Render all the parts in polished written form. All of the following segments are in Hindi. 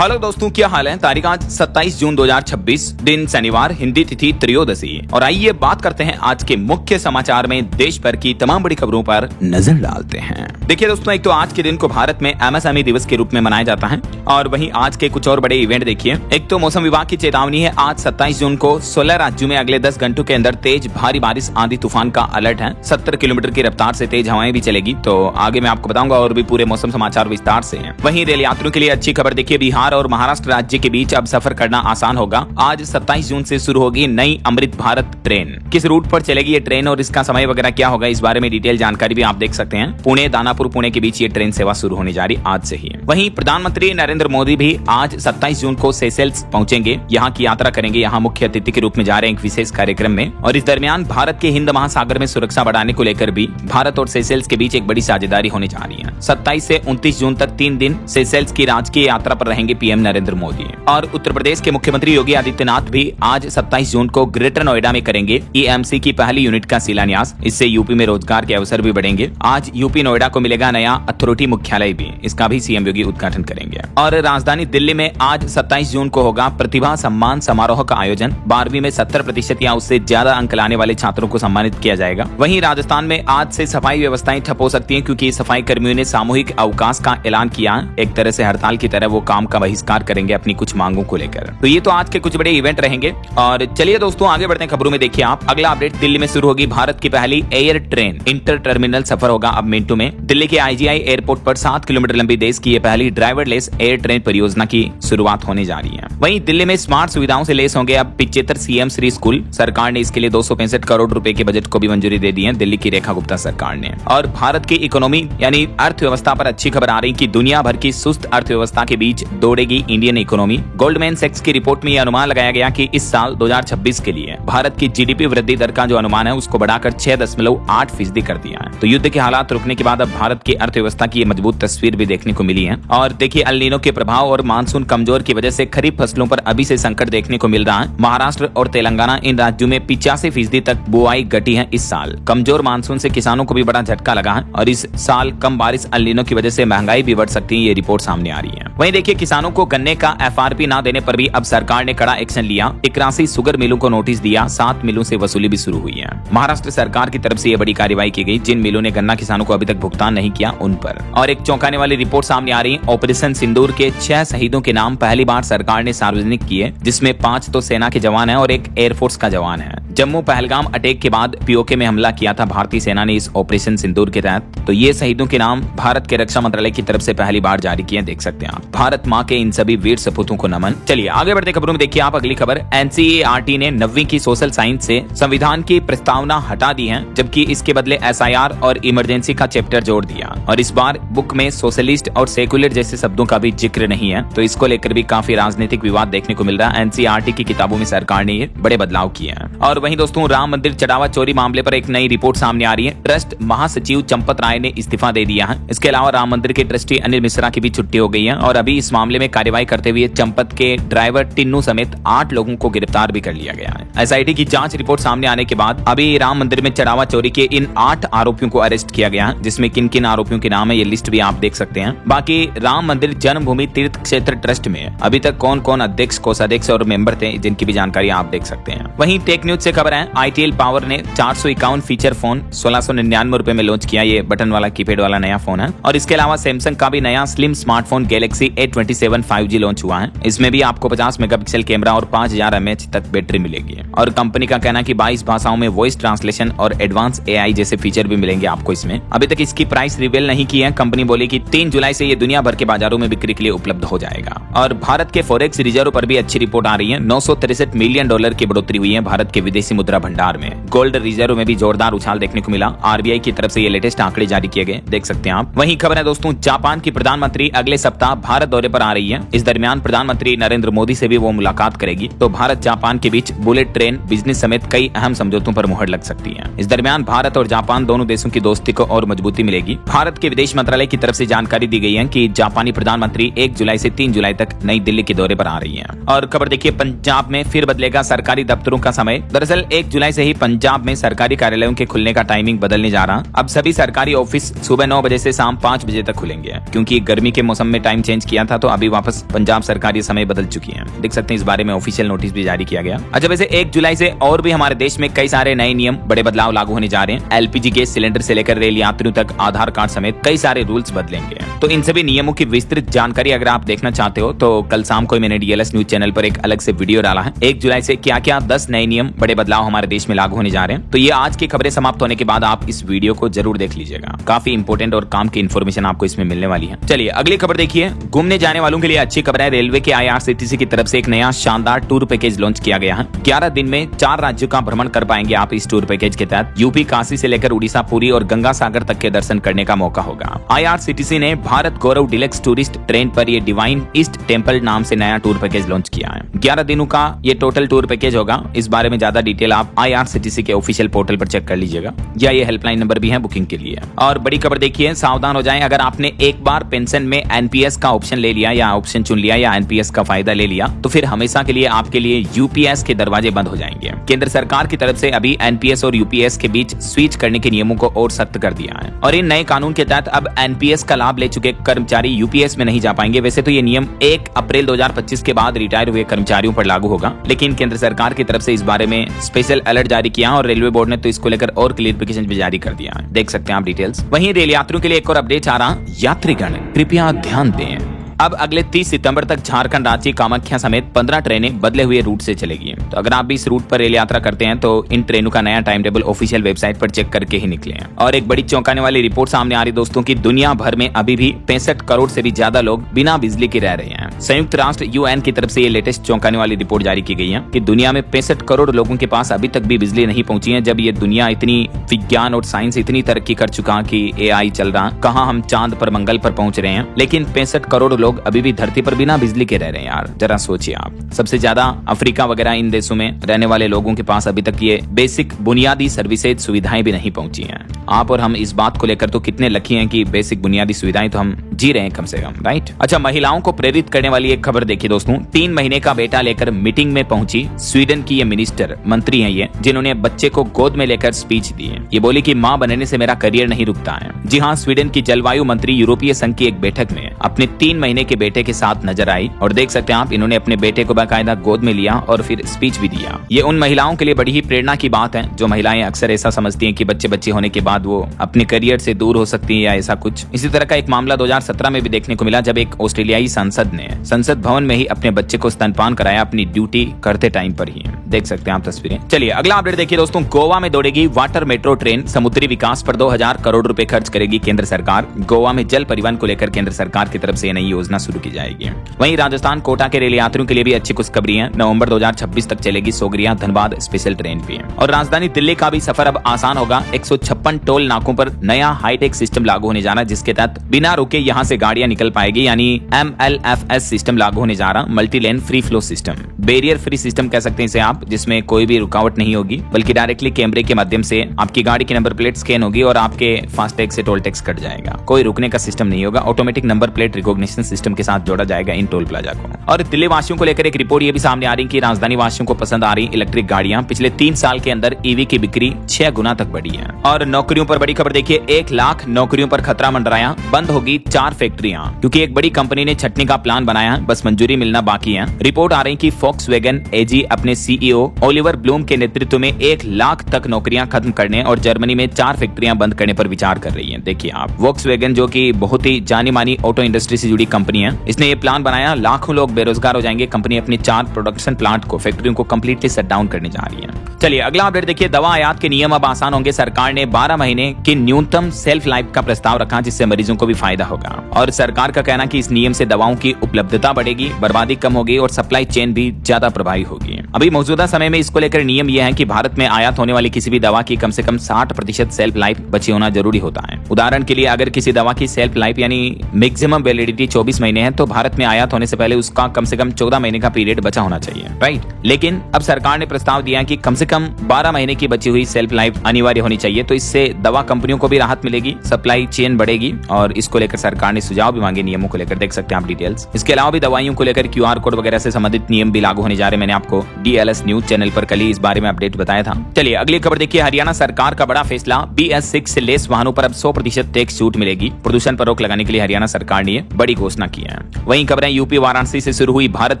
हेलो दोस्तों, क्या हाल है। तारीख आज 27 जून 2026, दिन शनिवार, हिंदी तिथि त्रयोदशी। और आइए बात करते हैं आज के मुख्य समाचार में देश भर की तमाम बड़ी खबरों पर नजर डालते हैं। देखिए दोस्तों, एक तो आज के दिन को भारत में एमएसएमई दिवस के रूप में मनाया जाता है और वहीं आज के कुछ और बड़े इवेंट देखिए। एक तो मौसम विभाग की चेतावनी है, आज 27 जून को 16 राज्यों में अगले 10 घंटों के अंदर तेज भारी बारिश आंधी तूफान का अलर्ट है। 70 किलोमीटर की रफ्तार से तेज हवाएं भी चलेगी। तो आगे मैं आपको बताऊंगा और भी पूरे मौसम समाचार विस्तार से हैं। वहीं रेल यात्रियों के लिए अच्छी खबर देखिए, बिहार और महाराष्ट्र राज्य के बीच अब सफर करना आसान होगा। आज 27 जून से शुरू होगी नई अमृत भारत ट्रेन। किस रूट पर चलेगी ये ट्रेन और इसका समय वगैरह क्या होगा, इस बारे में डिटेल जानकारी भी आप देख सकते हैं। पुणे दानापुर पुणे के बीच ये ट्रेन सेवा शुरू होने जा रही आज से ही। वहीं प्रधानमंत्री नरेंद्र मोदी भी आज 27 जून को सेशेल्स पहुंचेंगे, यहाँ की यात्रा करेंगे। यहाँ मुख्य अतिथि के रूप में जा रहे हैं एक विशेष कार्यक्रम में। और इस दरमियान भारत के हिंद महासागर में सुरक्षा बढ़ाने को लेकर भी भारत और सेशेल्स के बीच एक बड़ी साझेदारी होने जा रही है। 27 से 29 जून तक 3 दिन सेशेल्स की राजकीय यात्रा पर रहेंगे पीएम नरेंद्र मोदी। और उत्तर प्रदेश के मुख्यमंत्री योगी आदित्यनाथ भी आज 27 जून को ग्रेटर नोएडा में करेंगे ईएमसी की पहली यूनिट का शिलान्यास। इससे यूपी में रोजगार के अवसर भी बढ़ेंगे। आज यूपी नोएडा को मिलेगा नया अथॉरिटी मुख्यालय भी, इसका भी सीएम योगी उद्घाटन करेंगे। और राजधानी दिल्ली में आज 27 जून को होगा प्रतिभा सम्मान समारोह का आयोजन। 12वीं में 70% या उससे ज्यादा अंक लाने वाले छात्रों को सम्मानित किया जाएगा। वहीं राजस्थान में आज से सफाई व्यवस्थाएं ठप हो सकती हैं, क्योंकि सफाई कर्मियों ने सामूहिक अवकाश का ऐलान किया। एक तरह से हड़ताल की तरह वो काम का बहिष्कार करेंगे अपनी कुछ मांगों को लेकर। तो ये तो आज के कुछ बड़े इवेंट रहेंगे। और चलिए दोस्तों आगे बढ़ते हैं खबरों में। देखिए आप, अगला अपडेट, दिल्ली में शुरू होगी भारत की पहली एयर ट्रेन। इंटर टर्मिनल सफर होगा अब मिनटों में। दिल्ली के आईजीआई एयरपोर्ट पर 7 किलोमीटर लंबी देश की यह पहली ड्राइवरलेस एयर ट्रेन परियोजना की शुरुआत होने जा रही है। वहीं दिल्ली में स्मार्ट सुविधाओं से लेस होंगे अब 75 सीएम श्री स्कूल। सरकार ने इसके लिए 265 करोड़ रुपए के बजट को भी मंजूरी दे दी है, दिल्ली की रेखा गुप्ता सरकार ने। और भारत की इकोनॉमी यानी अर्थव्यवस्था पर अच्छी खबर आ रही कि दुनिया भर की सुस्त अर्थव्यवस्था के बीच दौड़ेगी इंडियन इकोनॉमी। गोल्डमैन सैक्स की रिपोर्ट में यह अनुमान लगाया गया कि इस साल 2026 के लिए भारत की जीडीपी वृद्धि दर का जो अनुमान है उसको बढ़ाकर 6.8% कर दिया है। तो युद्ध के हालात रुकने के बाद अब भारत की अर्थव्यवस्था की मजबूत तस्वीर भी देखने को मिली है। और देखिए, अल नीनो के प्रभाव और मानसून कमजोर की वजह से खरीफ फसलों पर अभी से संकट देखने को मिल रहा है। महाराष्ट्र और तेलंगाना इन राज्यों में 85% तक बुआई घटी है इस साल। कमजोर मानसून से किसानों को भी बड़ा झटका लगा है और इस साल कम बारिश अल नीनो की वजह से महंगाई भी बढ़ सकती है, ये रिपोर्ट सामने आ रही है। वहीं देखिए, किसानों को गन्ने का एफआरपी ना देने पर भी अब सरकार ने कड़ा एक्शन लिया। 81 शुगर मिलों को नोटिस दिया, 7 मिलों से वसूली भी शुरू हुई है। महाराष्ट्र सरकार की तरफ से यह बड़ी कार्रवाई की गई। जिन मिलों ने गन्ना किसानों को अभी तक भुगतान नहीं किया उन पर। और एक चौंकाने वाली रिपोर्ट सामने आ रही है। ऑपरेशन सिंदूर के 6 शहीदों के नाम पहली बार सरकार ने सार्वजनिक किए, जिसमें 5 तो सेना के जवान है और एक एयरफोर्स का जवान है। जम्मू पहलगाम अटैक के बाद पीओके में हमला किया था भारतीय सेना ने इस ऑपरेशन सिंदूर के तहत। तो ये शहीदों के नाम भारत के रक्षा मंत्रालय की तरफ से पहली बार जारी किए, देख सकते हैं आप। भारत माँ के इन सभी वीर सपूतों को नमन। चलिए आगे बढ़ते खबरों में। देखिए आप, अगली खबर, एनसीईआरटी ने 9वीं की सोशल साइंस से संविधान की प्रस्तावना हटा दी है, जबकि इसके बदले एसआईआर और इमरजेंसी का चैप्टर जोड़ दिया। और इस बार बुक में सोशलिस्ट और सेकुलर जैसे शब्दों का भी जिक्र नहीं है। तो इसको लेकर भी काफी राजनीतिक विवाद देखने को मिल रहा है। एनसीईआरटी की किताबों में सरकार ने ये बड़े बदलाव किए हैं। और वहीं दोस्तों, राम मंदिर चढ़ावा चोरी मामले पर एक नई रिपोर्ट सामने आ रही है। ट्रस्ट महासचिव चंपत राय ने इस्तीफा दे दिया है। इसके अलावा राम मंदिर के ट्रस्टी अनिल मिश्रा की भी छुट्टी हो गई है। और अभी इस मामले में कार्रवाई करते हुए चंपत के ड्राइवर टिन्नू समेत 8 लोगों को गिरफ्तार भी कर लिया गया है। एसआईटी की जांच रिपोर्ट सामने आने के बाद अभी राम मंदिर में चढ़ावा चोरी के इन 8 आरोपियों को अरेस्ट किया गया है, जिसमें किन किन आरोपियों के नाम है ये लिस्ट भी आप देख सकते हैं। बाकी राम मंदिर जन्मभूमि तीर्थ क्षेत्र ट्रस्ट में अभी तक कौन कौन अध्यक्ष, कोषाध्यक्ष और मेंबर थे, जिनकी भी जानकारी आप देख सकते हैं। वहीं टेक न्यूज से खबर है, आईटीएल पावर ने 451 फीचर फोन 1699 रुपए में लॉन्च किया। ये बटन वाला कीपैड वाला नया फोन है। और इसके अलावा सैमसंग का भी नया slim smartphone Galaxy A27 5G launch हुआ है। इसमें भी आपको 50 मेगापिक्सल कैमरा और 5000 mAh तक बैटरी मिलेगी। और कंपनी का कहना है कि 22 भाषाओं में वॉइस ट्रांसलेशन और एडवांस एआई जैसे फीचर भी मिलेंगे आपको इसमें। अभी तक इसकी प्राइस रिवील नहीं की है। कंपनी बोली कि 3 जुलाई से ये दुनिया भर के बाजारों में बिक्री के लिए उपलब्ध हो जाएगा। और भारत के फॉरेक्स रिजर्व पर भी अच्छी रिपोर्ट आ रही है। $963 मिलियन की बढ़ोतरी हुई है भारत के विदेशी मुद्रा भंडार में। गोल्ड रिजर्व में भी जोरदार उछाल देखने को मिला। आरबीआई की तरफ से ये लेटेस्ट आंकड़े जारी किए गए, देख सकते हैं आप। वहीं खबर है दोस्तों, जापान की प्रधानमंत्री अगले सप्ताह भारत दौरे पर आ रही है। इस दरमियान प्रधानमंत्री नरेंद्र मोदी से भी वो मुलाकात करेगी। तो भारत जापान के बीच बुलेट ट्रेन, बिजनेस समेत कई अहम समझौतों पर मुहर लग सकती है। इस दरमियान भारत और जापान दोनों देशों की दोस्ती को और मजबूती मिलेगी। भारत के विदेश मंत्रालय की तरफ से जानकारी दी गई है कि जापानी प्रधानमंत्री 1 जुलाई से 3 जुलाई तक नई दिल्ली के दौरे पर आ रही है। और खबर देखिए, पंजाब में फिर बदलेगा सरकारी दफ्तरों का समय। दरअसल दरअसल 1 जुलाई से ही पंजाब में सरकारी कार्यालयों के खुलने का टाइमिंग बदलने जा रहा। अब सभी सरकारी ऑफिस सुबह 9 बजे से शाम 5 बजे तक खुलेंगे, क्योंकि गर्मी के मौसम में टाइम चेंज किया था तो अभी वापस पंजाब सरकार ये समय बदल चुकी है। देख सकते हैं इस बारे में ऑफिशियल नोटिस भी जारी किया गया। अच्छा, वैसे 1 जुलाई से और भी हमारे देश में कई सारे नए नियम, बड़े बदलाव लागू होने जा रहे हैं। एलपीजी गैस सिलेंडर से लेकर रेल यात्रियों तक आधार कार्ड समेत कई सारे रूल्स बदलेंगे। तो इन सभी नियमों की विस्तृत जानकारी अगर आप देखना चाहते हो तो कल शाम को मैंने डीएलएस न्यूज चैनल पर एक अलग से वीडियो डाला है। 1 जुलाई से क्या क्या 10 नए नियम, बड़े बदलाव हमारे देश में लागू होने जा रहे हैं। तो ये आज की खबरें समाप्त होने के बाद आप इस वीडियो को जरूर देख लीजिएगा। काफी इंपोर्टेंट और काम की इन्फॉर्मेशन आपको इसमें मिलने वाली है। चलिए अगली खबर देखिए। घूमने जाने वालों के लिए अच्छी खबर है। रेलवे के आईआरसीटीसी की तरफ से एक नया शानदार टूर पैकेज लॉन्च किया गया है। 11 दिन में 4 राज्यों का भ्रमण कर पाएंगे आप इस टूर पैकेज के तहत। यूपी, काशी से लेकर उड़ीसा, पुरी और गंगा सागर तक के दर्शन करने का मौका होगा। आईआरसीटीसी ने भारत गौरव डिलक्स टूरिस्ट ट्रेन पर ये डिवाइन ईस्ट टेम्पल नाम से नया टूर पैकेज लॉन्च किया है। 11 दिनों का ये टोटल टूर पैकेज होगा। इस बारे में ज्यादा डिटेल आप आईआरसीटीसी के ऑफिशियल पोर्टल पर चेक कर लीजिएगा, या ये हेल्पलाइन नंबर भी है बुकिंग के लिए। और बड़ी खबर देखिए, सावधान हो जाएं। अगर आपने एक बार पेंशन में एनपीएस का ऑप्शन ले लिया या ऑप्शन चुन लिया या एनपीएस का फायदा ले लिया तो फिर हमेशा के लिए आपके लिए यूपीएस के दरवाजे बंद हो जाएंगे। केंद्र सरकार की तरफ से अभी एनपीएस और यूपीएस के बीच स्विच करने के नियमों को और सख्त कर दिया है और इन नए कानून के तहत अब एनपीएस का लाभ ले चुके कर्मचारी यूपीएस में नहीं जा पाएंगे। वैसे तो ये नियम 1 अप्रैल 2025 के बाद रिटायर हुए कर्मचारियों पर लागू होगा, लेकिन केंद्र सरकार की तरफ से इस बारे में स्पेशल अलर्ट जारी किया और रेलवे बोर्ड ने तो इसको लेकर और क्लियरिफिकेशन भी जारी कर दिया है। देख सकते हैं आप डिटेल्स। वहीं रेल यात्रियों के लिए एक और अपडेट आ रहा। यात्रीगण कृपया ध्यान दें, अब अगले 30 सितंबर तक झारखंड, रांची, कामाख्या समेत 15 ट्रेनें बदले हुए रूट से चलेगी। तो अगर आप भी इस रूट पर रेल यात्रा करते हैं तो इन ट्रेनों का नया टाइम टेबल ऑफिशियल वेबसाइट पर चेक करके ही निकले। और एक बड़ी चौंकाने वाली रिपोर्ट सामने आ रही दोस्तों की दुनिया भर में अभी भी 65 करोड़ से भी ज्यादा लोग बिना बिजली के रह रहे हैं। संयुक्त राष्ट्र यूएन की तरफ से ये लेटेस्ट चौंकाने वाली रिपोर्ट जारी की गई है कि दुनिया में 65 करोड़ लोगों के पास अभी तक भी बिजली नहीं पहुंची है। जब ये दुनिया इतनी विज्ञान और साइंस इतनी तरक्की कर चुका कि एआई चल रहा, कहाँ हम चांद पर, मंगल पर पहुंच रहे हैं, लेकिन 65 करोड़ लोग अभी भी धरती बिना बिजली के रह रहे हैं। यार जरा सोचिए आप, सबसे ज्यादा अफ्रीका वगैरह इन देशों में रहने वाले लोगों के पास अभी तक ये बेसिक बुनियादी सर्विसेज सुविधाएं भी नहीं पहुंची हैं। आप और हम इस बात को लेकर तो कितने लकी हैं कि बेसिक बुनियादी सुविधाएं तो हम जी रहे हैं कम से कम, राइट। अच्छा, महिलाओं को प्रेरित करने वाली एक खबर देखिए दोस्तों। 3 महीने का बेटा लेकर मीटिंग में पहुंची स्वीडन की ये मिनिस्टर, मंत्री है ये, जिन्होंने बच्चे को गोद में लेकर स्पीच दी है। ये बोली कि माँ बनने से मेरा करियर नहीं रुकता है। जी हाँ, स्वीडन की जलवायु मंत्री यूरोपीय संघ की एक बैठक में अपने 3 महीने के बेटे के साथ नजर आई और देख सकते हैं आप, इन्होंने अपने बेटे को बाकायदा गोद में लिया और फिर स्पीच भी दिया। ये उन महिलाओं के लिए बड़ी ही प्रेरणा की बात है जो महिलाएं अक्सर ऐसा समझती हैं कि बच्चे होने के बाद वो अपने करियर से दूर हो सकती है या ऐसा कुछ। इसी तरह का एक मामला 2017 में भी देखने को मिला जब एक ऑस्ट्रेलियाई सांसद ने संसद भवन में ही अपने बच्चे को स्तनपान कराया अपनी ड्यूटी करते टाइम पर ही। देख सकते हैं आप तस्वीरें। चलिए अगला अपडेट देखिए दोस्तों। गोवा में दौड़ेगी वाटर मेट्रो ट्रेन। समुद्री विकास पर 2000 करोड़ रुपए खर्च करेगी केंद्र सरकार। गोवा में जल परिवहन को लेकर केंद्र सरकार की तरफ से नई योजना शुरू की जाएगी। वहीं राजस्थान कोटा के रेल यात्रियों के लिए भी अच्छी खुशखबरी है। नवंबर 2026 तक चलेगी सोगरिया धनबाद स्पेशल ट्रेन भी। और राजधानी दिल्ली का भी सफर अब आसान होगा। 156 टोल नाकों पर नया हाईटेक सिस्टम लागू होने जा रहा है, जिसके तहत बिना रुके यहां से गाड़ियां निकल पाएगी, यानी MLFS सिस्टम लागू होने जा रहा। Multi lane free flow system, barrier free system कह सकते हैं इसे आप, जिसमें कोई भी रुकावट नहीं होगी बल्कि डायरेक्टली कैमरे के माध्यम से आपकी गाड़ी की नंबर प्लेट स्कैन होगी और आपके फास्टैग से टोल टैक्स कट जाएगा। कोई रुकने का सिस्टम नहीं होगा। Automatic number plate recognition system के साथ जोड़ा जाएगा इन टोल प्लाजा को। और दिल्ली वासियों को लेकर एक रिपोर्ट ये भी सामने आ रही कि राजधानी वासियों को पसंद आ रही इलेक्ट्रिक गाड़ियां। पिछले 3 साल के अंदर ईवी की बिक्री 6 गुना तक बढ़ी है। और नौकरियों पर बड़ी खबर देखिए। 1 लाख नौकरियों पर खतरा मंडराया। बंद होगी 4 फैक्ट्रियां क्योंकि एक बड़ी कंपनी ने छटनी का प्लान बनाया, बस मंजूरी मिलना बाकी है। रिपोर्ट आ रही कि फोक्सवैगन एजी अपने सीईओ ओलिवर ब्लूम के नेतृत्व में 1 लाख तक नौकरियां खत्म करने और जर्मनी में 4 फैक्ट्रियां बंद करने पर विचार कर रही है। देखिए आप, फोक्सवैगन जो कि बहुत ही जानी मानी ऑटो इंडस्ट्री से जुड़ी कंपनी है, इसने ये प्लान बनाया। लाखों लोग बेरोजगार हो जाएंगे। कंपनी अपनी 4 प्रोडक्शन प्लांट को, फैक्ट्रियों को कंप्लीटली शट डाउन करने जा रही है। चलिए अगला अपडेट देखिए। दवा आयात के नियम अब आसान होंगे। सरकार ने 12 महीने की न्यूनतम सेल्फ लाइफ का प्रस्ताव रखा, जिससे मरीजों को भी फायदा होगा। और सरकार का कहना कि इस नियम से दवाओं की उपलब्धता बढ़ेगी, बर्बादी कम होगी और सप्लाई चेन भी ज्यादा प्रभावी होगी। अभी मौजूदा समय में इसको लेकर नियम यह है कि भारत में आयात होने वाली किसी भी दवा की कम से कम 60% सेल्फ लाइफ बची होना जरूरी होता है। उदाहरण के लिए अगर किसी दवा की सेल्फ लाइफ यानी मैक्सिमम वैलिडिटी 24 महीने है तो भारत में आयात होने से पहले उसका कम से कम 14 महीने का पीरियड बचा होना चाहिए, राइट। लेकिन अब सरकार ने प्रस्ताव दिया कि कम से कम 12 महीने की बची हुई सेल्फ लाइफ अनिवार्य होनी चाहिए। तो इससे दवा कंपनियों को भी राहत मिलेगी, सप्लाई चेन बढ़ेगी और इसको लेकर सरकार ने सुझाव भी मांगे नियमों को लेकर, देख सकते हैं आप डिटेल्स। इसके अलावा भी दवाइयों को लेकर QR कोड वगैरह से संबंधित नियम भी लागू होने जा रहे हैं। मैंने आपको DLS न्यूज चैनल पर कल ही इस बारे में अपडेट बताया था। चलिए अगली खबर देखिए, हरियाणा सरकार का बड़ा फैसला, BS6 से लेस वाहनों पर अब 100% टैक्स छूट मिलेगी। प्रदूषण पर रोक लगाने के लिए हरियाणा सरकार ने बड़ी घोषणा की है। वहीं खबरें यूपी वाराणसी से शुरू हुई भारत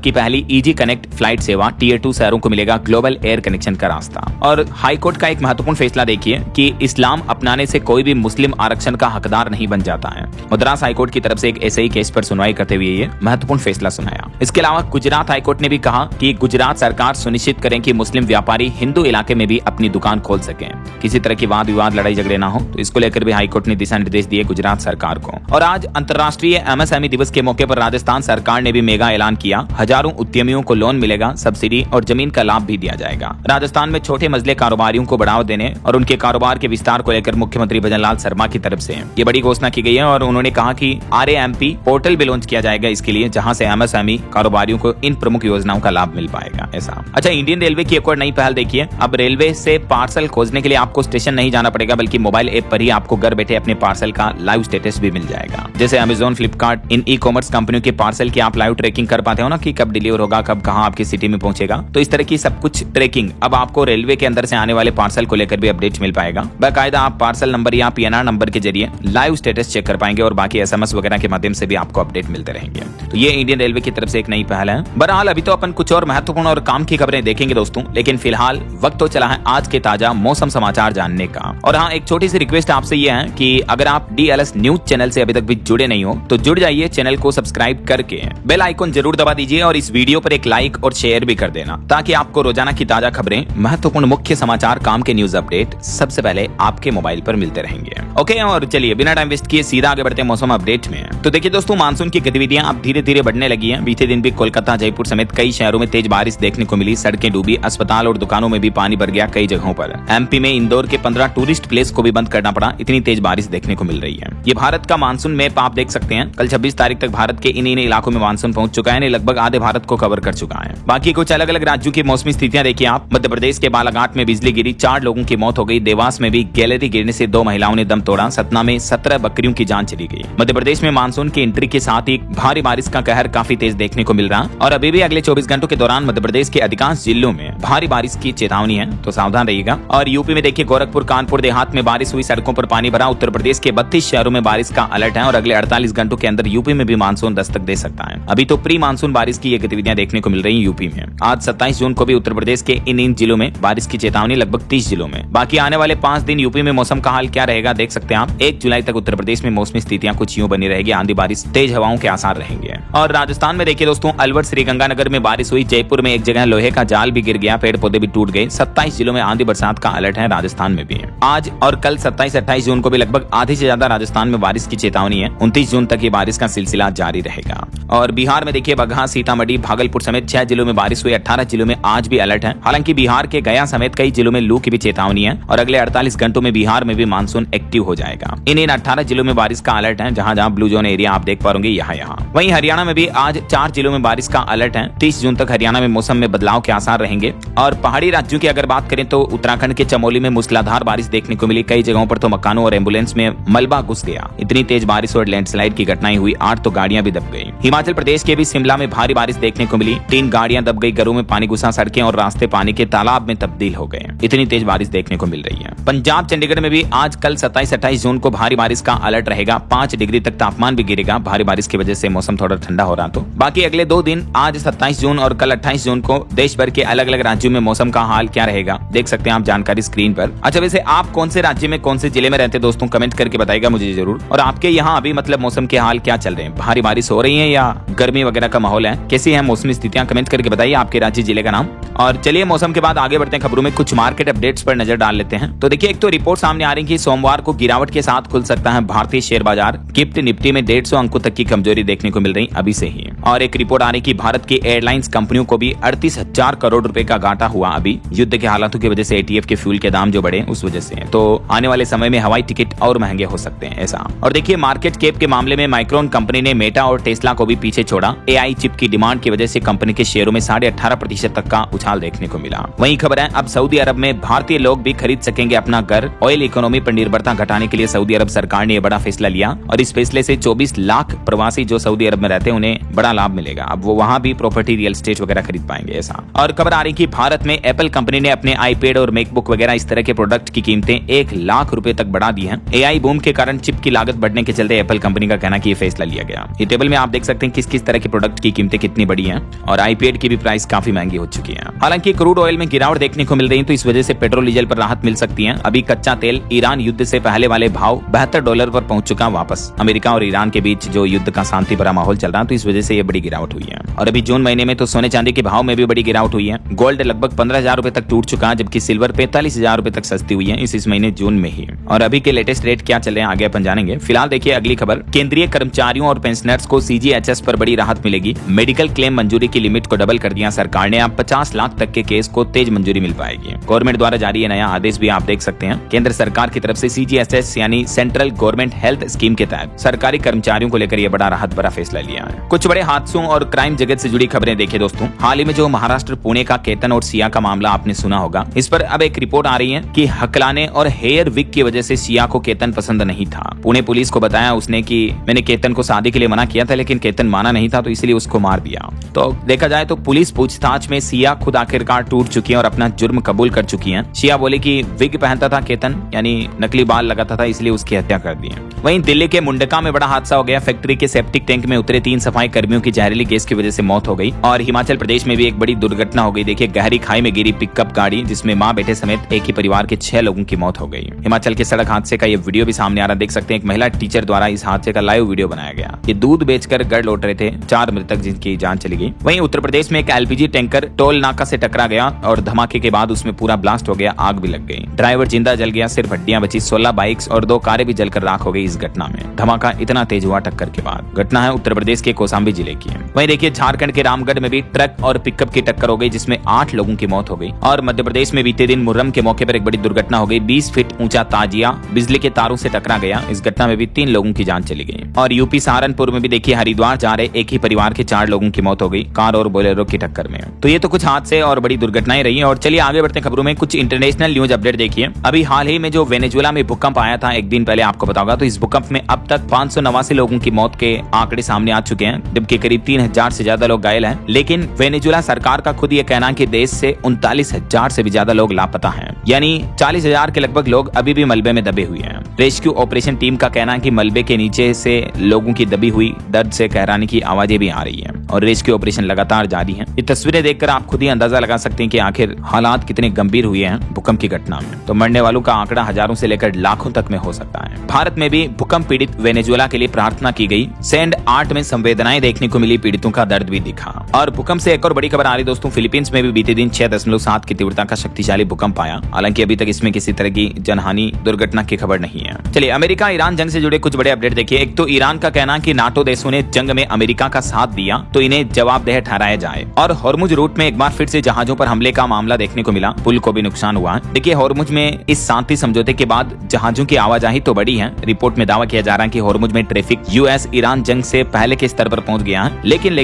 की पहली EG कनेक्ट फ्लाइट सेवा, Tier 2 शहरों को मिलेगा ग्लोबल एयर कनेक्शन का रास्ता। और हाईकोर्ट का एक महत्वपूर्ण फैसला देखिए कि इस्लाम अपनाने से कोई भी मुस्लिम आरक्षण का हकदार नहीं बन जाता है। मद्रास हाईकोर्ट की तरफ से एक ऐसे ही केस पर सुनवाई करते हुए ये महत्वपूर्ण फैसला सुनाया। इसके अलावा गुजरात हाईकोर्ट ने भी कहा कि गुजरात सरकार सुनिश्चित करें कि मुस्लिम व्यापारी हिंदू इलाके में भी अपनी दुकान खोल सकें, किसी तरह की वाद विवाद लड़ाई झगड़े ना हो। तो इसको लेकर भी हाईकोर्ट ने दिशा निर्देश दिए गुजरात सरकार को। और आज अंतर्राष्ट्रीय MSME दिवस के मौके पर राजस्थान सरकार ने भी मेगा ऐलान किया, हजारों उद्यमियों को लोन मिलेगा, सब्सिडी और जमीन का लाभ भी दिया जाएगा। राजस्थान में छोटे मजले कारोबारियों को बढ़ावा देने और उनके कारोबार के विस्तार को लेकर मुख्यमंत्री भजनलाल शर्मा की तरफ से ये बड़ी घोषणा की गई है। और उन्होंने कहा कि RAMP पोर्टल भी लॉन्च किया जाएगा इसके लिए, जहां से MSME कारोबारियों को इन प्रमुख योजनाओं का लाभ मिल पाएगा। ऐसा अच्छा, इंडियन रेलवे की एक और नई पहल देखिए, अब रेलवे से पार्सल खोजने के लिए आपको स्टेशन नहीं जाना पड़ेगा, बल्कि मोबाइल ऐप पर ही आपको घर बैठे अपने पार्सल का लाइव स्टेटस भी मिल जाएगा। जैसे Amazon, फ्लिपकार्ट, इन ई-कॉमर्स कंपनियों के पार्सल की आप लाइव ट्रैकिंग कर पाते हो ना, कि कब डिलीवर होगा, कब कहां आपकी सिटी में पहुंचेगा। तो इस तरह की सब कुछ ट्रैकिंग अब आपको रेलवे के अंदर से आने वाले पार्सल को लेकर भी अपडेट मिल पाएगा। बाकायदा आप पार्सल नंबर या PNR नंबर के जरिए लाइव स्टेटस चेक कर पाएंगे और बाकी SMS वगैरह के माध्यम से भी आपको अपडेट मिलते रहेंगे। तो ये इंडियन रेलवे की तरफ से एक नई पहल है। बहरहाल अभी तो अपन कुछ और महत्वपूर्ण और काम की खबरें देखेंगे दोस्तों, लेकिन फिलहाल वक्त तो चला है आज के ताजा मौसम समाचार जानने का। और हाँ, एक छोटी सी रिक्वेस्ट आपसे ये है कि अगर आप DLS न्यूज चैनल से अभी तक भी जुड़े नहीं हो तो जुड़ जाइए, चैनल को सब्सक्राइब करके बेल आइकन जरूर दबा दीजिए और इस वीडियो पर एक लाइक और शेयर भी कर देना, ताकि आपको रोजाना की ताजा खबरें, महत्वपूर्ण मुख्य समाचार, काम के न्यूज अपडेट सबसे पहले आपके मोबाइल पर मिलते रहेंगे। ओके, और चलिए बिना टाइम वेस्ट किए सीधा आगे बढ़ते हैं मौसम अपडेट में। तो देखिए दोस्तों, मानसून की गतिविधियां अब धीरे धीरे बढ़ने लगी हैं। बीते दिन भी कोलकाता, जयपुर समेत कई शहरों में तेज बारिश देखने को मिली, सड़कें डूबी, अस्पताल और दुकानों में भी पानी भर गया कई जगहों पर। MP में इंदौर के 15 टूरिस्ट प्लेस को भी बंद करना पड़ा, इतनी तेज बारिश देखने को मिल रही है। ये भारत का मानसून मैप आप देख सकते हैं। कल 26 तारीख तक भारत के इन इलाकों में मानसून पहुंच चुका है, लगभग आधे भारत को कवर कर चुका है। बाकी कुछ अलग अलग राज्यों की मौसमी स्थितियां देखिए आप। मध्य प्रदेश के बालाघाट में बिजली गिरी, 4 लोगों की मौत हो गई। देवास में भी गैलरी गिरने से 2 महिलाओं ने दम तोड़ा। सतना में 17 बकरियों की जान चली गई। मध्य प्रदेश में मानसून की एंट्री के साथ ही भारी बारिश का कहर काफी तेज देखने को मिल रहा और अभी भी अगले 24 घंटों के दौरान मध्य प्रदेश के अधिकांश जिलों में भारी बारिश की चेतावनी है, तो सावधान रहिएगा। और यूपी में देखिए, गोरखपुर, कानपुर देहात में बारिश हुई, सड़कों पर पानी भरा। उत्तर प्रदेश के 32 शहरों में बारिश का अलर्ट है और अगले 48 घंटों के अंदर यूपी में भी मानसून दस्तक दे सकता है। अभी तो प्री मानसून बारिश की ये गतिविधियां देखने को मिल रही है यूपी में। आज 27 जून को भी उत्तर प्रदेश के इन जिलों में बारिश की चेतावनी, लगभग 30 जिलों में। बाकी आने वाले 5 दिन यूपी में मौसम का हाल क्या रहेगा देख सकते हैं आप। 1 जुलाई तक उत्तर प्रदेश में मौसमी स्थितियां कुछ यूं बनी रहेगी, आंधी बारिश, तेज हवाओं के आसार रहेंगे। और राजस्थान में देखिए दोस्तों, अलवर, श्रीगंगानगर में बारिश हुई। जयपुर में एक जगह लोहे का जाल भी गिर गया, पेड़ पौधे भी टूट गए। 27 जिलों में आंधी बरसात का अलर्ट है राजस्थान में भी। आज और कल 27-28 जून को भी लगभग आधे से ज्यादा राजस्थान में बारिश की चेतावनी है। 29 जून तक ये बारिश का सिलसिला जारी रहेगा। और बिहार में देखिए, बगहा, सीतामढ़ी, भागलपुर समेत 6 जिलों में बारिश हुई। 18 जिलों में आज भी अलर्ट है। हालांकि बिहार के गया समेत कई जिलों में लू की भी चेतावनी है और अगले 48 घंटों में बिहार में भी मानसून एक्टिव हो जाएगा। इन 18 जिलों में बारिश का अलर्ट है, जहां जहां ब्लू जोन एरिया आप देख पाओगे यहाँ। वहीं हरियाणा में भी आज 4 जिलों में बारिश का अलर्ट है। 30 जून तक हरियाणा में मौसम में बदलाव के आसार रहेंगे। और पहाड़ी राज्यों की अगर बात करें तो उत्तराखंड के चमोली में मूसलाधार बारिश देखने को मिली। कई जगहों पर तो मकानों और एम्बुलेंस में मलबा घुस गया। इतनी तेज बारिश और लैंडस्लाइड की घटनाएं हुई, 8 तो गाड़ियां भी दब गई। हिमाचल प्रदेश के भी शिमला में भारी बारिश देखने को मिली। 3 गाड़ियां दब गई, घरों में पानी घुसा, सड़कें और रास्ते पानी के तालाब में तब्दील हो गए। इतनी तेज बारिश देखने को मिल रही है। पंजाब, चंडीगढ़ में भी आज कल 27-28 जून को भारी बारिश का अलर्ट रहेगा। 5 डिग्री तक तापमान भी गिरेगा, भारी बारिश की वजह से मौसम थोड़ा ठंडा हो रहा। तो बाकी अगले 2 दिन, आज 27 जून और कल 28 जून को देश भर के अलग अलग राज्यों में मौसम का हाल क्या रहेगा देख सकते हैं आप जानकारी स्क्रीन पर। अच्छा, वैसे आप कौन से राज्य में, कौन से जिले में रहते हैं दोस्तों, कमेंट करके बताइएगा मुझे जरूर। और आपके यहाँ अभी मतलब मौसम के हाल क्या चल रहे हैं, भारी बारिश हो रही है या गर्मी वगैरह का माहौल है, कैसी है मौसमी स्थितियां, कमेंट करके बताइए आपके राज्य, जिले का नाम। और चलिए मौसम के बाद आगे बढ़ते हैं खबरों में, कुछ मार्केट अपडेट्स पर नजर डाल लेते हैं। तो देखिए, एक तो रिपोर्ट सामने आ रही है कि सोमवार को गिरावट के साथ खुल सकता है भारतीय शेयर बाजार। गिफ्ट निफ्टी में 150 अंकों तक की कमजोरी देखने को मिल रही अभी से ही। और एक रिपोर्ट आ रही कि भारत की एयरलाइंस कंपनियों को भी 38,000 करोड़ रुपए का घाटा हुआ अभी, युद्ध के हालातों की वजह से, ATF के फ्यूल के दाम जो बढ़े उस वजह से। तो आने वाले समय में हवाई टिकट और महंगे हो सकते हैं ऐसा। और देखिए, मार्केट कैप के मामले में माइक्रोन कंपनी ने मेटा और टेस्ला को भी पीछे छोड़ा। AI चिप की डिमांड की वजह से कंपनी के शेयरों में 18.5% तक का उछाल देखने को मिला। वहीं खबर है अब सऊदी अरब में भारतीय लोग भी खरीद सकेंगे अपना घर। ऑयल इकोनॉमी पर निर्भरता घटाने के लिए सऊदी अरब सरकार ने यह बड़ा फैसला लिया और इस फैसले से 24 लाख प्रवासी जो सऊदी अरब में रहते हैं उन्हें बड़ा लाभ मिलेगा। अब वो वहां भी प्रॉपर्टी, रियल एस्टेट वगैरह खरीद पाएंगे ऐसा। और खबर आ रही कि भारत में एप्पल कंपनी ने अपने आईपैड और मैकबुक वगैरह इस तरह के प्रोडक्ट की कीमतें 1 लाख रुपए तक बढ़ा दी हैं। AI बूम के कारण चिप की लागत बढ़ने के चलते एप्पल कंपनी का कहना कि ये फैसला लिया गया। ये टेबल में आप देख सकते हैं किस किस तरह के प्रोडक्ट की कीमतें कितनी बढ़ी हैं और आईपैड की भी प्राइस काफी महंगी हो चुकी है। हालांकि क्रूड ऑयल में गिरावट देखने को मिल रही है तो इस वजह से पेट्रोल डीजल पर राहत मिल सकती है। अभी कच्चा तेल ईरान युद्ध से पहले वाले भाव $72 पर पहुंच चुका वापस। अमेरिका और ईरान के बीच जो युद्ध का शांति भरा माहौल चल रहा है तो इस वजह से ये बड़ी गिरावट हुई है। और अभी जून महीने में तो सोने चांदी के भाव में भी बड़ी गिरावट हुई है। गोल्ड लगभग 15,000 रुपए तक टूट चुका है जबकि सिल्वर 45,000 रुपए तक सस्ती हुई है इस महीने जून में ही। और अभी के लेटेस्ट रेट क्या चल रहे हैं आगे अपन जानेंगे। फिलहाल देखिए अगली खबर, केंद्रीय कर्मचारियों और पेंशनर्स को CGHS पर बड़ी राहत मिलेगी। मेडिकल क्लेम मंजूरी की लिमिट को डबल कर दिया सरकार ने। अब 50 लाख तक के केस को तेज मंजूरी मिल पाएगी। गवर्नमेंट द्वारा जारी नया आदेश भी आप देख सकते हैं। केंद्र सरकार की तरफ से CGHS यानी सेंट्रल गवर्नमेंट हेल्थ स्कीम के तहत सरकारी कर्मचारियों को लेकर यह बड़ा राहत भरा फैसला लिया है। कुछ बड़े हादसों और क्राइम जगत से जुड़ी खबरें देखिए दोस्तों। हाल ही में जो महाराष्ट्र पुणे का केतन और सिया का मामला आपने सुना होगा, इस पर अब एक रिपोर्ट आ रही है कि हकलाने और हेयर विग की वजह से सिया को केतन पसंद नहीं था। पुणे पुलिस को बताया उसने कि मैंने केतन को शादी के लिए मना किया था लेकिन केतन माना नहीं था तो इसलिए उसको मार दिया। तो देखा जाए तो पुलिस पूछताछ में सिया खुद आखिरकार टूट चुकी है और अपना जुर्म कबूल कर चुकी है। सिया बोले कि विग पहनता था केतन यानी नकली बाल लगाता था इसलिए उसकी हत्या कर दी है। वहीं दिल्ली के मुंडका में बड़ा हादसा हो गया। फैक्ट्री के सेप्टिक टैंक में उतरे 3 सफाई कर्मियों की जहरीली गैस की वजह से मौत हो गई। और हिमाचल प्रदेश में भी एक बड़ी दुर्घटना हो गई। देखिए गहरी खाई में गिरी पिकअप गाड़ी जिसमें मां बेटे समेत एक ही परिवार के 6 लोगों की मौत हो गई। हिमाचल के सड़क हादसे का ये वीडियो भी सामने आ रहा, देख सकते हैं। एक महिला टीचर द्वारा इस हादसे का लाइव वीडियो बनाया गया। ये दूध बेचकर घर लौट रहे थे, 4 मृतक जिनकी जान चली गई। वहीं उत्तर प्रदेश में एक LPG टैंकर टोल नाका से टकरा गया और धमाके के बाद उसमें पूरा ब्लास्ट हो गया, आग भी लग गई। ड्राइवर जिंदा जल गया, सिर्फ हड्डियां बची। 16 बाइक्स और 2 कारें भी जलकर राख हो गई इस घटना में। धमाका इतना तेज हुआ टक्कर के बाद। घटना है उत्तर प्रदेश के कौशाम्बी जिले की। वहीं देखिए झारखंड के रामगढ़ में भी ट्रक और पिकअप की टक्कर हो गई जिसमें 8 लोगों की मौत हो गई। और मध्य प्रदेश में बीते दिन मुहर्रम के मौके पर एक बड़ी दुर्घटना हो गई। 20 फीट ऊंचा ताजिया बिजली के तारों से टकरा गया। इस घटना में भी 3 लोगों की जान चली गई। और यूपी सहारनपुर में भी देखिए हरिद्वार जा रहे एक ही परिवार के 4 लोगों की मौत हो गई कार और बोलेरो की टक्कर में। तो ये तो कुछ हादसे और बड़ी दुर्घटनाएं रही हैं। और चलिए आगे बढ़ते खबरों में कुछ इंटरनेशनल न्यूज अपडेट देखिए। अभी हाल ही में जो वेनेजुएला में भूकंप आया था एक दिन पहले आपको बताऊंगा, तो इस भूकंप में अब तक 589 लोगों की मौत के आंकड़े सामने आ चुके हैं जबकि करीब 3000 से ज्यादा लोग घायल हैं। लेकिन वेनेजुएला सरकार का खुद ये कहना है कि देश से 39,000 से भी ज्यादा लोग लापता हैं, यानी 40,000 के लगभग लोग अभी भी मलबे में दबे हुए हैं। रेस्क्यू ऑपरेशन टीम का कहना है कि मलबे के नीचे से लोगों की दबी हुई दर्द से कहराने की आवाजें भी आ रही हैं और रेस्क्यू ऑपरेशन लगातार जारी है। ये तस्वीरें देखकर आप खुद ही अंदाजा लगा सकते हैं कि आखिर हालात कितने गंभीर हुए हैं भूकंप की घटना में। तो मरने वालों का आंकड़ा हजारों से लेकर लाखों तक में हो सकता है। भारत में भी भूकंप पीड़ित वेनेजुएला के लिए प्रार्थना की गई। सैंड आर्ट में संवेदनाएं देखने को मिली, पीड़ितों का दर्द भी दिखा। और भूकंप से एक और बड़ी खबर आ रही दोस्तों, फिलीपींस में भी बीते दिन 6.7 की तीव्रता का शक्तिशाली भूकंप आया। हालांकि अभी तक इसमें किसी तरह की जनहानि दुर्घटना की खबर नहीं है। चलिए अमेरिका ईरान जंग से जुड़े कुछ बड़े अपडेट देखिए। एक तो ईरान का कहना है कि नाटो देशों ने जंग में अमेरिका का साथ दिया तो इन्हें जवाबदेह ठहराया जाए। और हॉर्मुज रूट में एक बार फिर से जहाजों पर हमले का मामला देखने को मिला, पुल को भी नुकसान हुआ। देखिए हॉर्मुज में इस शांति समझौते के बाद जहाजों की आवाजाही तो बढ़ी है। रिपोर्ट में दावा किया जा रहा है कि हॉर्मुज में ट्रैफिक US ईरान जंग से पहले के स्तर पर पहुंच गया है। लेकिन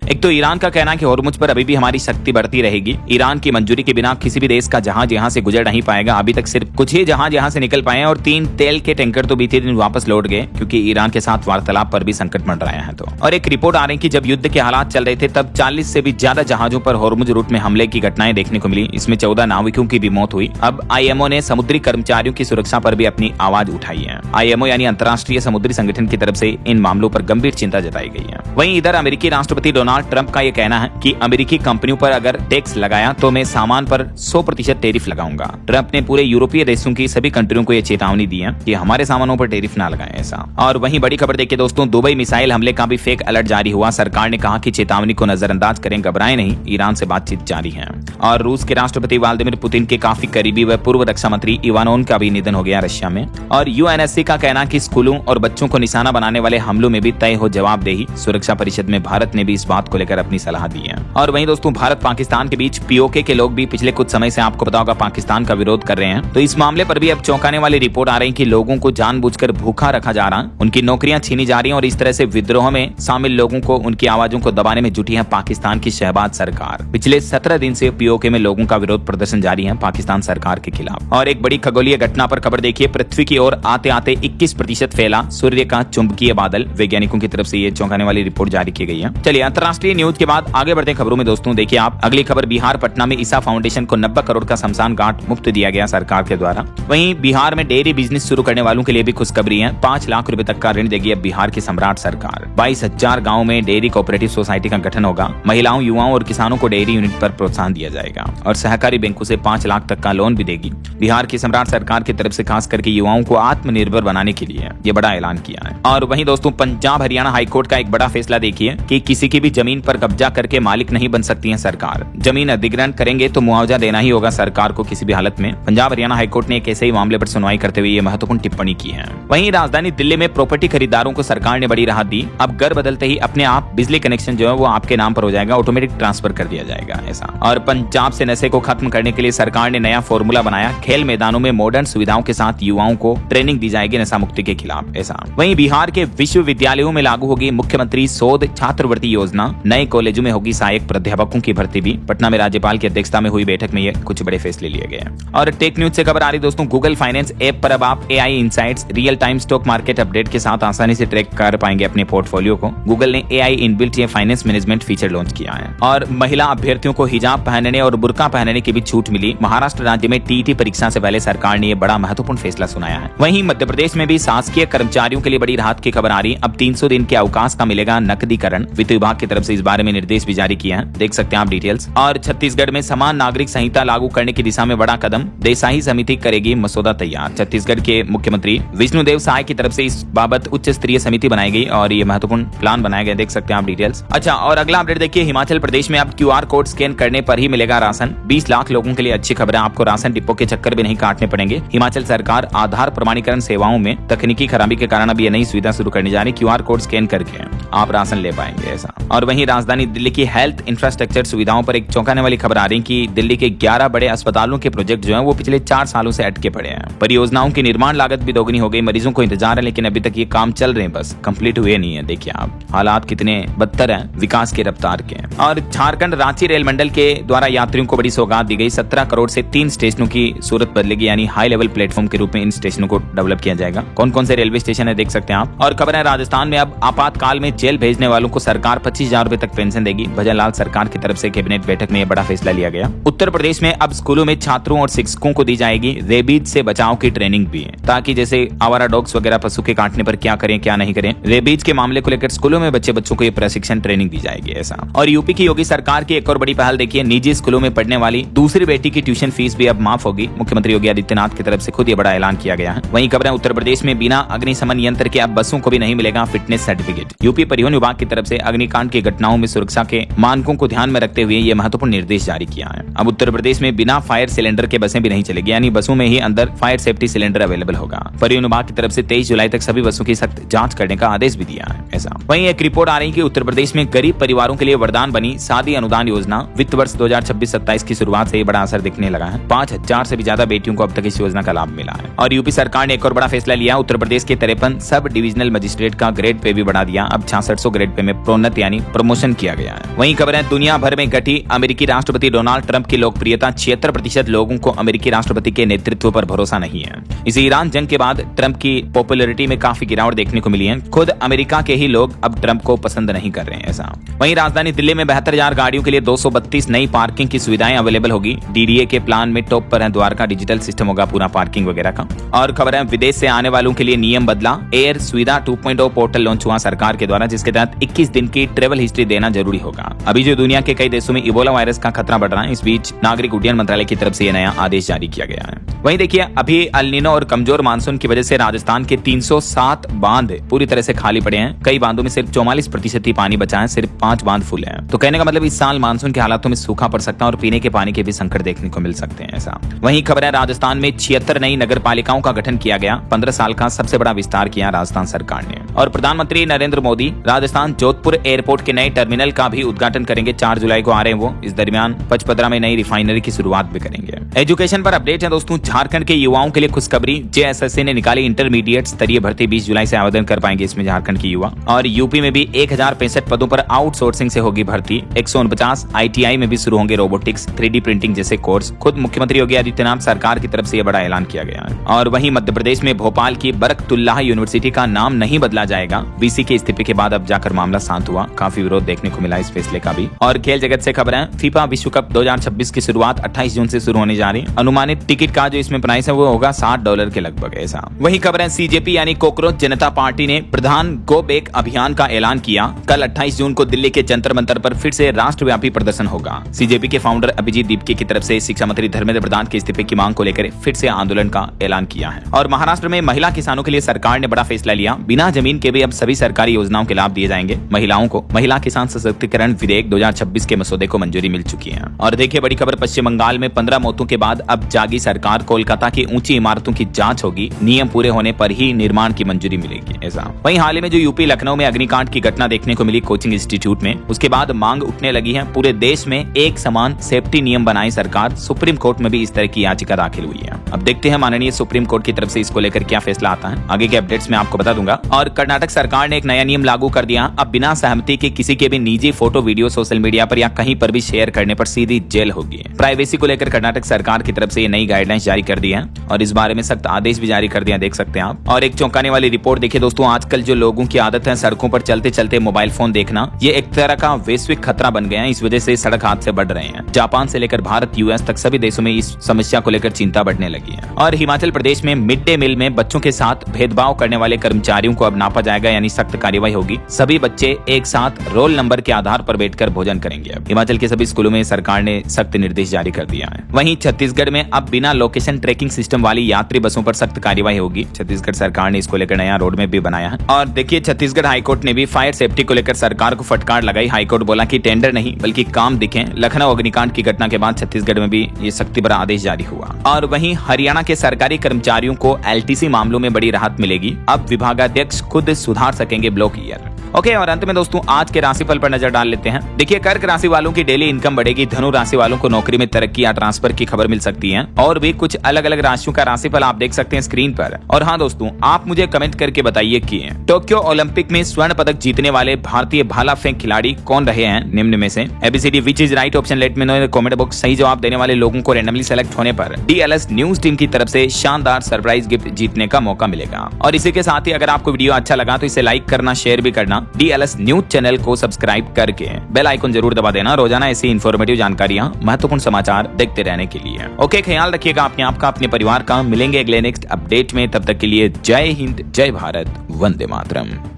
एक तो ईरान का कहना है कि हॉर्मुज पर अभी भी हमारी शक्ति बढ़ती रहेगी। ईरान की मंजूरी के बिना किसी भी देश का जहाज यहाँ से गुजर नहीं पाएगा। अभी तक सिर्फ कुछ ही जहाज यहाँ से निकल पाए हैं और 3 तेल के टैंकर तो बीते दिन वापस लौट गए क्योंकि ईरान के साथ वार्तालाप पर भी संकट मंड रहे हैं। तो और एक रिपोर्ट आ रही है कि जब युद्ध के हालात चल रहे थे तब 40 से भी ज्यादा जहाजों पर हॉर्मुज रूट में हमले की घटनाएं देखने को मिली। इसमें 14 नाविकों की भी मौत हुई। अब IMO ने समुद्री कर्मचारियों की सुरक्षा पर भी अपनी आवाज उठाई है। IMO यानी अंतर्राष्ट्रीय समुद्री संगठन की तरफ से इन मामलों पर गंभीर चिंता जताई गई है। वहीं इधर अमेरिकी राष्ट्रपति डोनाल्ड ट्रंप का यह कहना है कि अमेरिकी कंपनियों पर अगर टैक्स लगाया तो मैं सामान पर 100% टैरिफ लगाऊंगा। ट्रंप ने पूरे यूरोपीय देशों की सभी कंट्रियों को यह चेतावनी दी है कि हमारे सामानों पर टैरिफ ना लगाएं ऐसा। और वहीं बड़ी खबर देखिए दोस्तों, दुबई मिसाइल हमले का भी फेक अलर्ट जारी हुआ। सरकार ने कहा कि चेतावनी को नजरअंदाज करें, घबराएं नहीं, ईरान से बातचीत जारी है। और रूस के राष्ट्रपति व्लादिमीर पुतिन के काफी करीबी व पूर्व रक्षा मंत्री इवानोन का भी निधन हो गया रशिया में। और UNSC का कहना कि स्कूलों और बच्चों को निशाना बनाने वाले हमलों में भी तय हो जवाबदेही। सुरक्षा परिषद में भारत ने भी इस बात को लेकर अपनी सलाह दी है। और वहीं दोस्तों भारत पाकिस्तान के बीच POK के लोग भी पिछले कुछ समय से आपको पता होगा पाकिस्तान का विरोध कर रहे हैं। तो इस मामले पर भी अब चौंकाने वाली रिपोर्ट आ रही है कि लोगों को जानबूझकर भूखा रखा जा रहा है, उनकी नौकरियां छीनी जा रही हैं और इस तरह से विद्रोह में शामिल लोगों लोगों को, उनकी आवाजों को दबाने में जुटी है पाकिस्तान की शहबाज सरकार। पिछले 17 दिन से पीओके में लोगों का विरोध प्रदर्शन जारी है पाकिस्तान सरकार के खिलाफ। और एक बड़ी खगोलीय घटना पर खबर देखिए, पृथ्वी की ओर आते आते 21% फैला सूर्य का चुंबकीय बादल। वैज्ञानिकों की तरफ से ये चौंकाने वाली रिपोर्ट जारी की गई है। चलिए अंतर्राष्ट्रीय न्यूज के बाद आगे बढ़ते खबरों में दोस्तों। देखिए आप अगली खबर, बिहार पटना में ईसा फाउंडेशन को 90 करोड़ का शमशान घाट मुफ्त दिया गया सरकार के द्वारा। वहीं बिहार में डेयरी बिजनेस शुरू करने वालों के लिए भी खुशखबरी है। 5 लाख रुपए तक का ऋण देगी अब बिहार की सम्राट सरकार। 22,000 गाँव में डेयरी कोऑपरेटिव सोसाइटी का गठन होगा। महिलाओं, युवाओं और किसानों को डेयरी यूनिट पर प्रोत्साहन दिया जाएगा और सहकारी बैंकों से 5 लाख तक का लोन भी देगी। बिहार की सम्राट सरकार की तरफ से खास करके युवाओं को आत्मनिर्भर बनाने के लिए ये बड़ा ऐलान किया है। और वहीं दोस्तों पंजाब हरियाणा हाईकोर्ट का एक बड़ा फैसला देखिए कि किसी की भी जमीन पर कब्जा करके मालिक नहीं बन सकती है सरकार। जमीन अधिग्रहण करेंगे तो मुआवजा देना ही होगा सरकार को किसी भी हालत में। पंजाब हरियाणा हाईकोर्ट ने एक ऐसे ही मामले पर सुनवाई करते हुए ये महत्वपूर्ण टिप्पणी की है। वहीं राजधानी दिल्ली में प्रॉपर्टी खरीदारों को सरकार ने बड़ी राहत दी। अब घर बदलते ही अपने आप बिजली कनेक्शन जो है वो आपके नाम पर हो जाएगा, ऑटोमेटिक ट्रांसफर कर दिया जाएगा ऐसा। और पंजाब से नशे को खत्म करने के लिए सरकार ने नया फॉर्मूला बनाया। खेल मैदानों में मॉडर्न सुविधाओं के साथ युवाओं को ट्रेनिंग दी जाएगी नशा मुक्ति के खिलाफ ऐसा। वहीं बिहार के विश्वविद्यालयों में लागू होगी मुख्यमंत्री शोध छात्रवृत्ति योजना। नए कॉलेजों में होगी सहायक प्राध्यापकों की भर्ती भी। पटना में राज्यपाल की अध्यक्षता में हुई बैठक में ये कुछ बड़े फैसले लिए गए। और टेक न्यूज से खबर आ रही दोस्तों, गूगल फाइनेंस ऐप पर अब आप AI insights real time stock market update के साथ आसानी से ट्रैक कर पाएंगे अपने पोर्टफोलियो को। गूगल ने एआई इनबिल्ट ये फाइनेंस मैनेजमेंट फीचर लॉन्च किया है। और महिला अभ्यर्थियों को हिजाब पहनने और बुर्का पहनने की भी छूट मिली। महाराष्ट्र राज्य में टीईटी परीक्षा से पहले सरकार ने ये बड़ा महत्वपूर्ण फैसला सुनाया है। वहीं मध्य प्रदेश में भी शासकीय कर्मचारियों के लिए बड़ी राहत की खबर आ रही। अब 300 दिन के अवकाश का मिलेगा नकदीकरण। वित्त विभाग की तरफ से इस बारे में निर्देश भी जारी किया है, देख सकते हैं आप डिटेल्स। और छत्तीसगढ़ में समान नागरिक संहिता लागू करने की दिशा में बड़ा कदम। देसाई समिति करेगी मसौदा तैयार। छत्तीसगढ़ के मुख्यमंत्री विष्णुदेव साय की तरफ से इस बाबत उच्च स्तरीय समिति बनाई गई और ये महत्वपूर्ण प्लान बनाया गया, देख सकते हैं आप डिटेल्स। अच्छा, और अगला अपडेट देखिए, हिमाचल प्रदेश में अब क्यूआर कोड स्कैन करने पर ही मिलेगा राशन। 20 लाख लोगों के लिए अच्छी खबर है, आपको राशन डिपो के चक्कर भी नहीं काटने पड़ेंगे। हिमाचल सरकार आधार प्रमाणीकरण सेवाओं में तकनीकी खराबी के कारण अब ये नई सुविधा शुरू करने जा रही। क्यूआर कोड स्कैन करके आप राशन ले पाएंगे ऐसा। और वहीं राजधानी दिल्ली की हेल्थ इंफ्रास्ट्रक्चर सुविधाओं पर एक चौंकाने वाली खबर आ रही कि दिल्ली के 11 बड़े अस्पतालों के प्रोजेक्ट जो है वो पिछले 4 सालों से अटके पड़े हैं। परियोजनाओं की निर्माण लागत भी दोगुनी हो गई। मरीजों को इंतजार है लेकिन अभी तक ये काम चल रहे हैं, बस कंप्लीट हुए नहीं है। देखिए आप हालात कितने बदतर हैं विकास की रफ्तार के। और झारखंड रांची रेल मंडल के द्वारा यात्रियों को बड़ी सौगात दी गई। 17 करोड़ से 3 स्टेशनों की सूरत बदलेगी, यानी हाई लेवल प्लेटफॉर्म के रूप में इन स्टेशनों को डेवलप किया जाएगा। कौन कौन से रेलवे स्टेशन है देख सकते हैं आप। और खबर है राजस्थान में अब आपातकाल में जेल भेजने वालों को सरकार 25,000 रुपए तक पेंशन देगी। भजनलाल सरकार की तरफ से कैबिनेट बैठक में यह बड़ा फैसला लिया गया। उत्तर प्रदेश में अब स्कूलों में छात्रों और शिक्षकों को दी जाएगी रेबीज से बचाव की ट्रेनिंग भी, ताकि जैसे आवारा डॉग्स वगैरह पशु के काटने पर क्या करें क्या नहीं करें, रेबीज के मामले को लेकर स्कूलों में बच्चों को ये प्रशिक्षण ट्रेनिंग दी जाएगी ऐसा। और यूपी की योगी सरकार की एक और बड़ी पहल देखिए, निजी स्कूलों में पढ़ने वाली दूसरी बेटी की ट्यूशन फीस भी अब माफ होगी। मुख्यमंत्री योगी आदित्यनाथ की तरफ से खुद ये बड़ा ऐलान किया गया है। वहीं खबर है उत्तर प्रदेश में बिना अग्निशमन यंत्र के अब बसों को भी नहीं मिलेगा फिटनेस सर्टिफिकेट। यूपी परिवहन विभाग की तरफ से अग्निकांड की घटनाओं में सुरक्षा के मानकों को ध्यान में रखते हुए ये महत्वपूर्ण निर्देश जारी किया है। अब उत्तर प्रदेश में बिना फायर सिलेंडर के बसें भी नहीं चलेगी, यानी बसों में ही अंदर फायर सेफ्टी सिलेंडर अवेलेबल होगा। परिवहन विभाग की तरफ से 23 जुलाई तक सभी बसों की सख्त जांच करने का आदेश भी दिया है ऐसा। वहीं एक रिपोर्ट आ रही है कि उत्तर प्रदेश में गरीब परिवारों के लिए वरदान बनी शादी अनुदान योजना। वित्त वर्ष 2026-27 की शुरुआत से बड़ा असर दिखने लगा है। 5,000 से भी ज्यादा बेटियों को अब तक इस योजना का लाभ मिला है। और यूपी सरकार ने एक और बड़ा फैसला लिया, उत्तर प्रदेश के 53 सब डिविजनल मजिस्ट्रेट का ग्रेड पे भी बढ़ा दिया। अब 6600 ग्रेड पे में प्रोन्नत यानी प्रमोशन किया गया है। वहीं खबर है दुनिया भर में घटी अमेरिकी राष्ट्रपति डोनाल्ड ट्रंप की लोकप्रियता। 76% लोगों को अमेरिकी राष्ट्रपति के नेतृत्व पर भरोसा नहीं है। इस ईरान जंग के बाद ट्रंप की पॉपुलैरिटी में काफी गिरावट देखने को मिली है। खुद अमेरिका के ही लोग अब ट्रंप को पसंद नहीं कर रहे हैं ऐसा। वहीं राजधानी दिल्ली में 72,000 गाड़ियों के लिए 232 नई पार्किंग की सुविधाएं अवेलेबल होगी। डीडीए के प्लान में टॉप पर है द्वारका, डिजिटल सिस्टम होगा पूरा पार्किंग वगैरह का। और खबर है विदेश से आने वालों के लिए नियम बदला। एयर सुविधा 2.0 पोर्टल लॉन्च हुआ सरकार के द्वारा, जिसके तहत 21 दिन की ट्रेवल हिस्ट्री देना जरूरी होगा। अभी जो दुनिया के कई देशों में इबोला वायरस का खतरा बढ़ रहा है, इस बीच नागरिक उड्डयन मंत्रालय की तरफ से यह नया आदेश जारी किया गया है। वहीं देखिए अभी अल नीनो और कमजोर मानसून की वजह से राजस्थान के 307 बांध पूरी तरह से खाली पड़े हैं। कई बांधों में सिर्फ 44% ही पानी बचा है, सिर्फ 5 बांध फुल हैं। तो कहने का मतलब इस साल मानसून के हालातों में सूखा पड़ सकता है और पीने के पानी के भी संकट देखने को मिल सकते हैं ऐसा। वहीं खबर है राजस्थान में 76 नई नगर पालिकाओं का गठन किया गया। 15 साल का सबसे बड़ा विस्तार किया राजस्थान सरकार ने। और प्रधानमंत्री नरेंद्र मोदी राजस्थान जोधपुर एयरपोर्ट के नए टर्मिनल का भी उद्घाटन करेंगे। 4 जुलाई को आ रहे हैं वो। इस दरमियान पचपदरा में नई रिफाइनरी की शुरुआत भी करेंगे। एजुकेशन पर अपडेट है दोस्तों, झारखंड के युवाओं के लिए खुशखबरी। जेएसएससी ने निकाली इंटरमीडिएट स्तरीय भर्ती। 20 जुलाई से आवेदन कर पाएंगे इसमें झारखंड के युवा। और यूपी में भी कि 1065 पदों पर आउटसोर्सिंग से होगी भर्ती। 149 ITI में भी शुरू होंगे रोबोटिक्स, 3D प्रिंटिंग जैसे कोर्स। खुद मुख्यमंत्री योगी आदित्यनाथ सरकार की तरफ से यह बड़ा ऐलान किया गया है। और वहीं मध्य प्रदेश में भोपाल की बरकतुल्लाह यूनिवर्सिटी का नाम नहीं बदला जाएगा। VC के इस्तीफे के बाद अब जाकर मामला शांत हुआ। काफी विरोध देखने को मिला इस फैसले का भी। और खेल जगत से खबर है, फीफा विश्व कप 2026 की शुरुआत 28 जून से शुरू होने जा रही है। अनुमानित टिकट का जो इसमें प्राइस है वो होगा $60 के लगभग ऐसा। वही खबर है, CJP यानी कोकरोच जनता पार्टी ने प्रधान गो बैक अभियान का ऐलान किया। कल 28 जून को दिल्ली के जंतर मंतर पर फिर से राष्ट्रव्यापी प्रदर्शन होगा। CJP के फाउंडर अभिजीत दीपके की तरफ से शिक्षा मंत्री धर्मेंद्र प्रधान के इस्तीफे की मांग को लेकर फिर से आंदोलन का ऐलान किया है। और महाराष्ट्र में महिला किसानों के लिए सरकार ने बड़ा फैसला लिया। बिना जमीन के भी अब सभी सरकारी योजनाओं के लाभ दिए जाएंगे महिलाओं को। महिला किसान सशक्तिकरण विधेयक 2026 के मसौदे को मंजूरी मिल चुकी है। और देखिए बड़ी खबर, पश्चिम बंगाल में 15 मौतों के बाद अब जागी सरकार। कोलकाता की ऊंची इमारतों की जांच होगी, नियम पूरे होने पर ही निर्माण की मंजूरी मिलेगी ऐसा। वहीं हाल ही में जो यूपी लखनऊ में अग्निकांड की घटना देखने को मिली कोचिंग इंस्टीट्यूट में, उसके बाद मांग उठने लगी है पूरे देश में एक समान सेफ्टी नियम बनाए सरकार। सुप्रीम कोर्ट में भी इस तरह की याचिका दाखिल हुई है। अब देखते हैं माननीय सुप्रीम कोर्ट की तरफ से इसको लेकर क्या फैसला आता है। आगे के अपडेट्स में आपको बता दूंगा। और कर्नाटक सरकार ने एक नया नियम लागू कर दिया। अब बिना सहमति के किसी के भी निजी फोटो वीडियो सोशल मीडिया पर या कहीं पर भी शेयर करने पर सीधी जेल होगी। प्राइवेसी को लेकर कर्नाटक सरकार की तरफ से ये नई गाइडलाइंस जारी कर दी है और इस बारे में सख्त आदेश भी जारी कर दिया, देख सकते हैं आप। और एक चौंकाने वाली रिपोर्ट देखिए दोस्तों, आजकल जो लोगों की आदत है सड़कों पर चलते चलते मोबाइल फोन देखना, ये एक तरह का वैश्विक खतरा बन गया है। इस वजह से सड़क हादसे बढ़ रहे हैं। जापान से लेकर भारत, US तक सभी देशों में इस समस्या को लेकर चिंता बढ़ने लगी है। और हिमाचल प्रदेश में मिड डे मील में बच्चों के साथ भेदभाव करने वाले कर्मचारियों को अब नापा जाएगा, यानी सख्त कार्रवाई होगी। सभी बच्चे एक साथ रोल नंबर के आधार पर बैठकर भोजन करेंगे। हिमाचल के सभी स्कूलों में सरकार ने सख्त निर्देश जारी कर दिया है। वहीं छत्तीसगढ़ में अब बिना लोकेशन ट्रैकिंग सिस्टम वाली यात्री बसों पर सख्त कार्रवाई होगी। छत्तीसगढ़ सरकार ने इसको लेकर नया रोड मैप भी बनाया है। और देखिए छत्तीसगढ़ हाईकोर्ट ने भी फायर सेफ्टी को लेकर सरकार को फटकार लगाई। हाईकोर्ट बोला कि टेंडर नहीं बल्कि काम दिखे। लखनऊ अग्निकांड की घटना के बाद छत्तीसगढ़ में भी ये सख्ती भरा आदेश जारी हुआ। और वहीं हरियाणा के सरकारी कर्मचारियों को LTC मामलों में बड़ी राहत मिलेगी। अब विभागाध्यक्ष खुद सुधार सकेंगे ब्लॉक ईयर। ओके, और अंत में दोस्तों आज के राशिफल पर नजर डाल लेते हैं। देखिए कर्क राशि वालों की डेली इनकम बढ़ेगी। धनु राशि वालों को नौकरी में तरक्की या ट्रांसफर की खबर मिल सकती है। और भी कुछ अलग अलग राशियों का राशिफल आप देख सकते हैं स्क्रीन पर। और हाँ दोस्तों, आप मुझे कमेंट करके बताइए कि टोक्यो ओलंपिक में स्वर्ण पदक जीतने वाले भारतीय भाला फेंक खिलाड़ी कौन रहे हैं निम्न में से। ABCD which is right option let me know in the comment box. सही जवाब देने वाले लोगों को रैंडमली सेलेक्ट होने पर DLS न्यूज टीम की तरफ से शानदार सरप्राइज गिफ्ट जीतने का मौका मिलेगा। और इसी के साथ ही अगर आपको वीडियो अच्छा लगा तो इसे लाइक करना, शेयर भी करना। DLS न्यूज चैनल को सब्सक्राइब करके बेल आइकन जरूर दबा देना रोजाना ऐसी इन्फॉर्मेटिव जानकारियां, महत्वपूर्ण समाचार देखते रहने के लिए। ओके, ख्याल रखिएगा अपने आप का, अपने परिवार का। मिलेंगे अगले नेक्स्ट अपडेट में, तब तक के लिए जय हिंद, जय भारत, वंदे मातरम।